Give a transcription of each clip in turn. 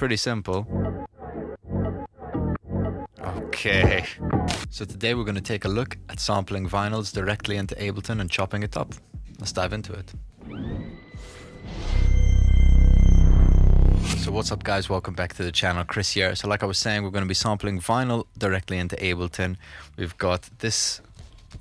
pretty simple. Okay, so today we're going to take a look at sampling vinyls directly into Ableton and chopping it up. Let's dive into it. So what's up guys, welcome back to the channel, Chris here. So like I was saying, we're going to be sampling vinyl directly into Ableton. We've got this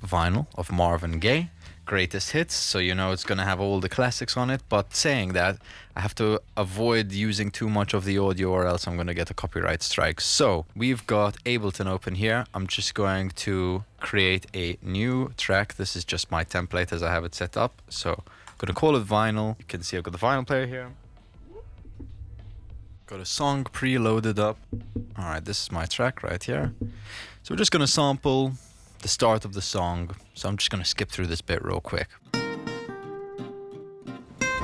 vinyl of Marvin Gaye, greatest hits, so you know it's going to have all the classics on it. But saying that, I have to avoid using too much of the audio or else I'm going to get a copyright strike. So we've got Ableton open here. I'm just going to create a new track. This is just my template as I have it set up. So I'm going to call it vinyl. You can see I've got the vinyl player here. Got a song preloaded up. Alright, this is my track right here. So we're just going to sample the start of the song. So I'm just going to skip through this bit real quick.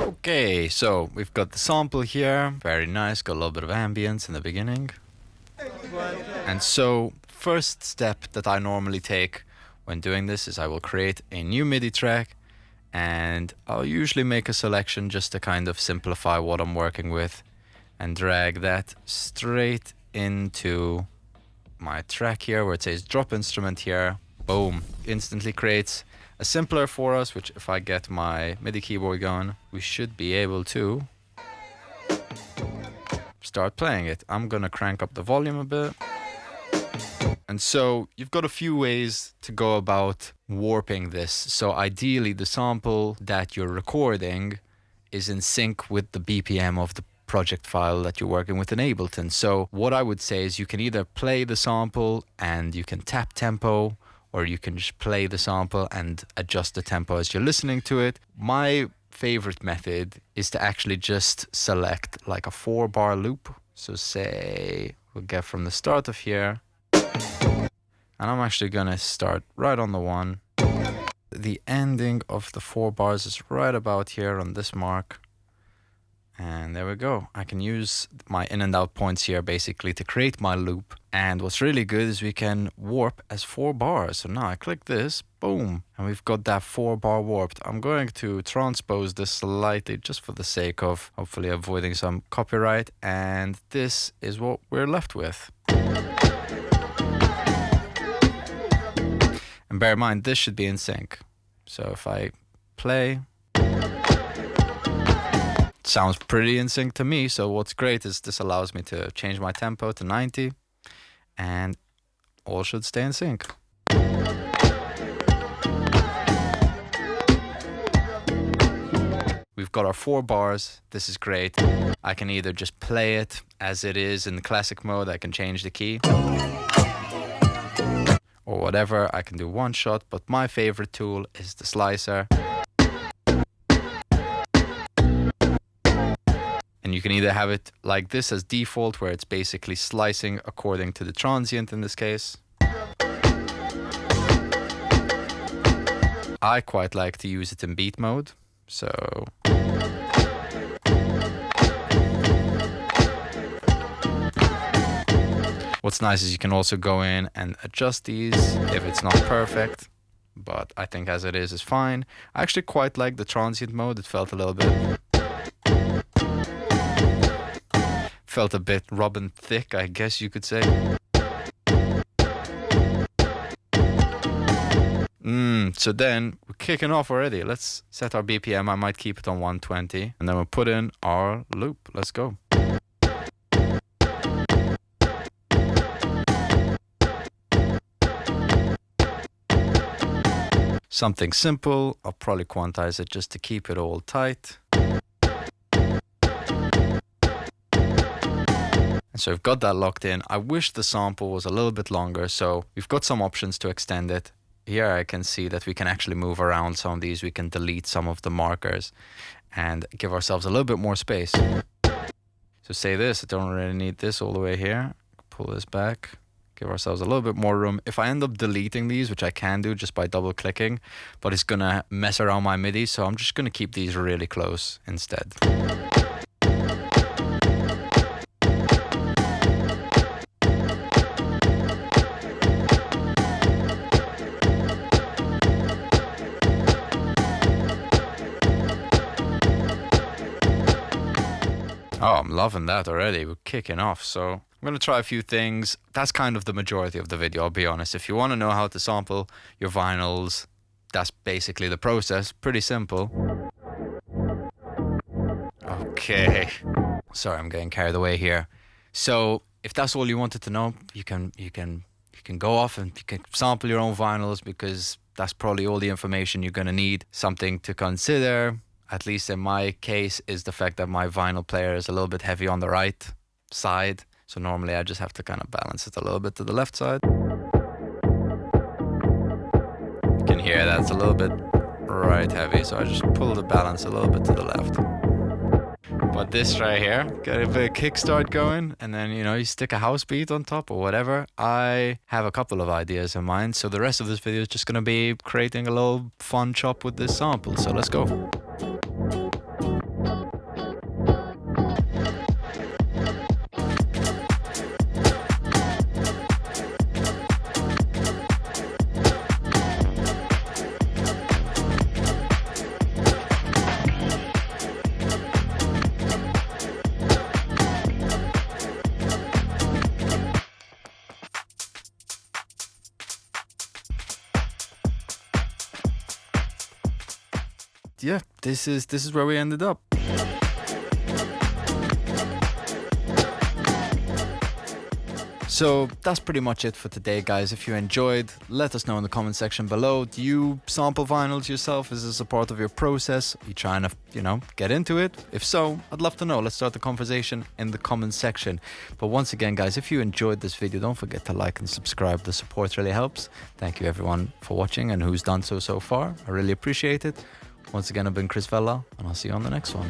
Okay, so we've got the sample here. Very nice, got a little bit of ambience in the beginning. And so first step that I normally take when doing this is I will create a new MIDI track, and I'll usually make a selection just to kind of simplify what I'm working with, and drag that straight into my track here where it says drop instrument here. Boom, instantly creates a simpler for us, which if I get my MIDI keyboard going, we should be able to start playing it. I'm gonna crank up the volume a bit. And so you've got a few ways to go about warping this. So ideally the sample that you're recording is in sync with the BPM of the project file that you're working with in Ableton. So what I would say is you can either play the sample and you can tap tempo, or you can just play the sample and adjust the tempo as you're listening to it. My favorite method is to actually just select like a 4-bar loop. So say we'll get from the start of here, and I'm actually gonna start right on the 1. The ending of the 4 bars is right about here on this mark. And there we go. I can use my in and out points here basically to create my loop. And what's really good is we can warp as 4 bars. So now I click this, boom, and we've got that 4-bar warped. I'm going to transpose this slightly just for the sake of hopefully avoiding some copyright. And this is what we're left with. And bear in mind, this should be in sync. So if I play, sounds pretty in sync to me. So what's great is this allows me to change my tempo to 90 and all should stay in sync. We've got our 4 bars. This is great. I can either just play it as it is in the classic mode. I can change the key or whatever. I can do one shot, but my favorite tool is the slicer. And you can either have it like this as default, where it's basically slicing according to the transient in this case. I quite like to use it in beat mode. So what's nice is you can also go in and adjust these if it's not perfect. But I think as it is fine. I actually quite like the transient mode. It felt a little bit Robin thick, I guess you could say. So then we're kicking off already. Let's set our BPM. I might keep it on 120, and then we'll put in our loop. Let's go. Something simple. I'll probably quantize it just to keep it all tight. So we've got that locked in. I wish the sample was a little bit longer, so we've got some options to extend it. Here I can see that we can actually move around some of these. We can delete some of the markers and give ourselves a little bit more space. So say this, I don't really need this all the way here. Pull this back, give ourselves a little bit more room. If I end up deleting these, which I can do just by double clicking, but it's gonna mess around my MIDI, so I'm just gonna keep these really close instead. Oh, I'm loving that already. We're kicking off. So I'm going to try a few things. That's kind of the majority of the video, I'll be honest. If you want to know how to sample your vinyls, that's basically the process. Pretty simple. Okay. Sorry, I'm getting carried away here. So if that's all you wanted to know, you can go off and you can sample your own vinyls, because that's probably all the information you're going to need. Something to consider, at least in my case, is the fact that my vinyl player is a little bit heavy on the right side. So normally I just have to kind of balance it a little bit to the left side. You can hear that's a little bit right heavy, so I just pull the balance a little bit to the left. But this right here, get a bit of kickstart going, and then, you know, you stick a house beat on top or whatever. I have a couple of ideas in mind, so the rest of this video is just going to be creating a little fun chop with this sample. So let's go. Yeah, this is where we ended up. So that's pretty much it for today, guys. If you enjoyed, let us know in the comment section below. Do you sample vinyls yourself? Is this a part of your process? Are you trying to, you know, get into it? If so, I'd love to know. Let's start the conversation in the comment section. But once again, guys, if you enjoyed this video, don't forget to like and subscribe. The support really helps. Thank you everyone for watching and who's done so far. I really appreciate it. Once again, I've been Vella, and I'll see you on the next one.